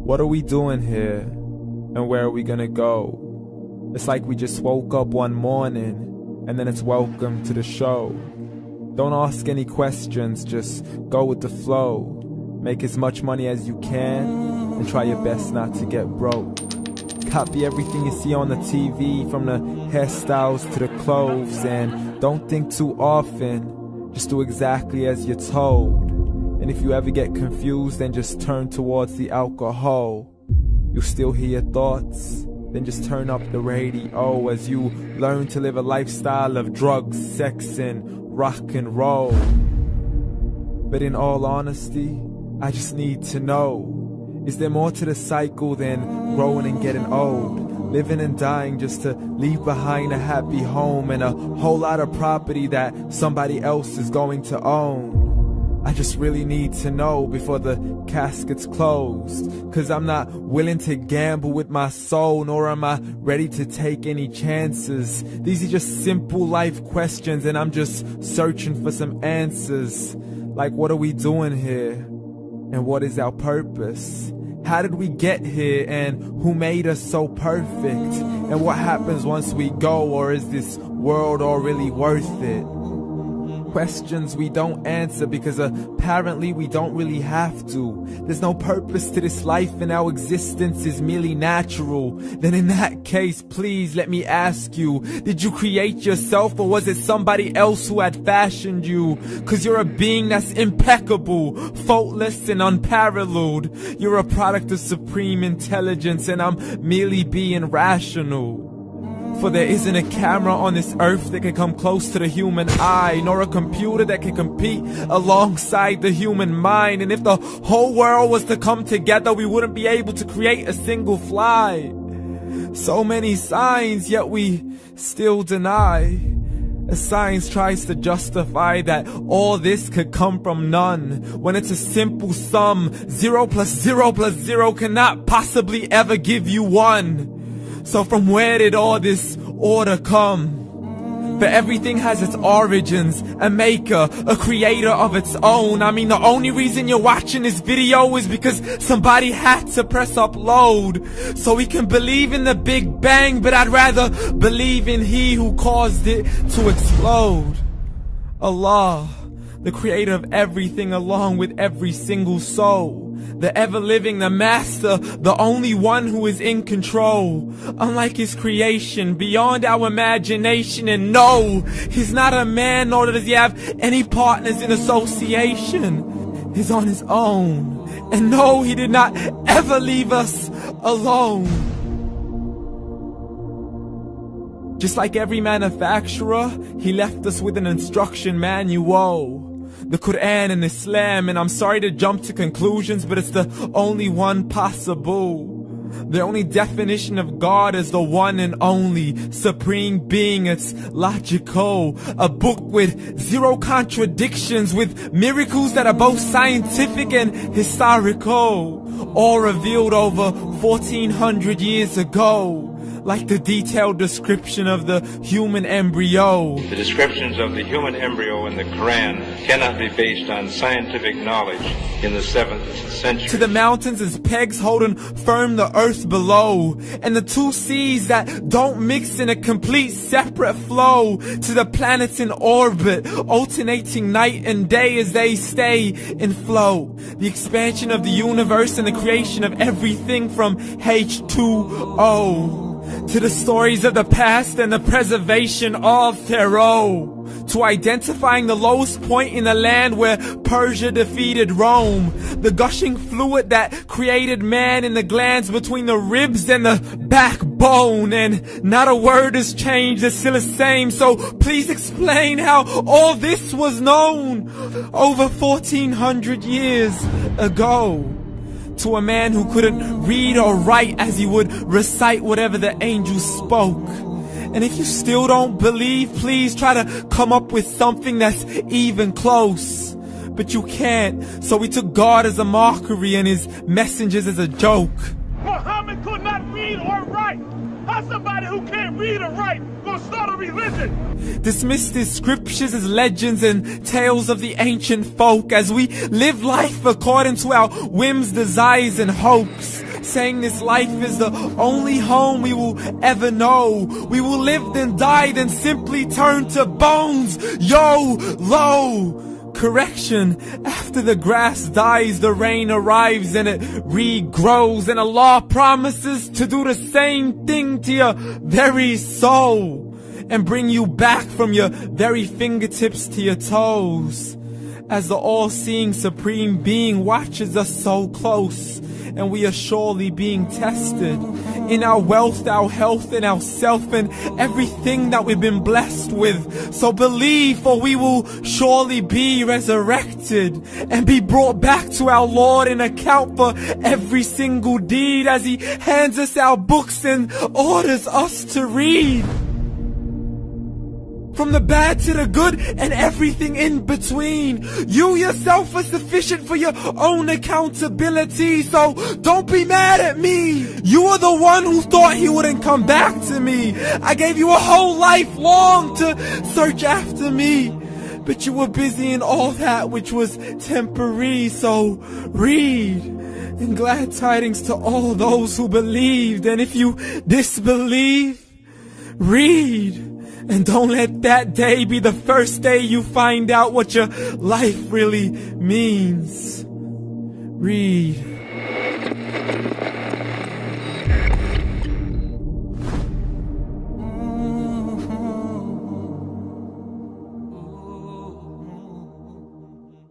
What are we doing here? And where are we gonna go? It's like we just woke up one morning, and then it's welcome to the show. Don't ask any questions, just go with the flow. Make as much money as you can, and try your best not to get broke. Copy everything you see on the TV, from the hairstyles to the clothes, and don't think too often, just do exactly as you're told. And if you ever get confused, then just turn towards the alcohol. You'll still hear your thoughts, then just turn up the radio as you learn to live a lifestyle of drugs, sex, and rock and roll. But in all honesty, I just need to know, is there more to the cycle than growing and getting old? Living and dying just to leave behind a happy home and a whole lot of property that somebody else is going to own. I just really need to know before the casket's closed, 'cause I'm not willing to gamble with my soul, nor am I ready to take any chances. These are just simple life questions, and I'm just searching for some answers. Like, what are we doing here? And what is our purpose? How did we get here, and who made us so perfect? And what happens once we go, or is this world all really worth it? Questions we don't answer because apparently we don't really have to. There's no purpose to this life and our existence is merely natural. Then in that case, please let me ask you, did you create yourself, or was it somebody else who had fashioned you? 'Cause you're a being that's impeccable, faultless and unparalleled. You're a product of supreme intelligence, and I'm merely being rational. For there isn't a camera on this earth that can come close to the human eye, nor a computer that can compete alongside the human mind. And if the whole world was to come together, we wouldn't be able to create a single fly. So many signs, yet we still deny. As science tries to justify that all this could come from none, when it's a simple sum. 0 plus 0 plus 0 cannot possibly ever give you 1. So from where did all this order come? For everything has its origins, a maker, a creator of its own. I mean, the only reason you're watching this video is because somebody had to press upload. So we can believe in the Big Bang, but I'd rather believe in He who caused it to explode. Allah, the creator of everything along with every single soul. The ever-living, the master, the only one who is in control. Unlike his creation, beyond our imagination. And no, he's not a man, nor does he have any partners in association. He's on his own. And no, he did not ever leave us alone. Just like every manufacturer, he left us with an instruction manual. The Quran and Islam, and I'm sorry to jump to conclusions, but it's the only one possible. The only definition of God is the one and only supreme being. It's logical, a book with 0 contradictions, with miracles that are both scientific and historical, all revealed over 1400 years ago. Like the detailed description of the human embryo. The descriptions of the human embryo in the Quran cannot be based on scientific knowledge in the 7th century. To the mountains as pegs holding firm the earth below, and the 2 seas that don't mix in a complete separate flow. To the planets in orbit, alternating night and day as they stay in flow. The expansion of the universe and the creation of everything from H2O. To the stories of the past and the preservation of Pharaoh. To identifying the lowest point in the land where Persia defeated Rome. The gushing fluid that created man in the glands between the ribs and the backbone. And not a word has changed, it's still the same. So please explain how all this was known over 1400 years ago. To a man who couldn't read or write as he would recite whatever the angels spoke. And if you still don't believe, please try to come up with something that's even close. But you can't, so we took God as a mockery and his messengers as a joke. Muhammad could not read or write. How's somebody who can't read or write gonna start a religion? Dismissed his scriptures as legends and tales of the ancient folk, as we live life according to our whims, desires, and hopes. saying this life is the only home we will ever know. We will live then die then simply turn to bones. YOLO! Correction, after the grass dies, the rain arrives and it regrows, and Allah promises to do the same thing to your very soul and bring you back from your very fingertips to your toes, as the all-seeing supreme being watches us so close, and we are surely being tested in our wealth, our health, and our self, and everything that we've been blessed with. So believe, for we will surely be resurrected and be brought back to our Lord and account for every single deed, as He hands us our books and orders us to read. From the bad to the good and everything in between. You yourself are sufficient for your own accountability, so don't be mad at me. You are the one who thought He wouldn't come back to me. I gave you a whole life long to search after me, but you were busy in all that which was temporary. So read, and glad tidings to all those who believed. And if you disbelieve, read. And don't let that day be the first day you find out what your life really means. Read.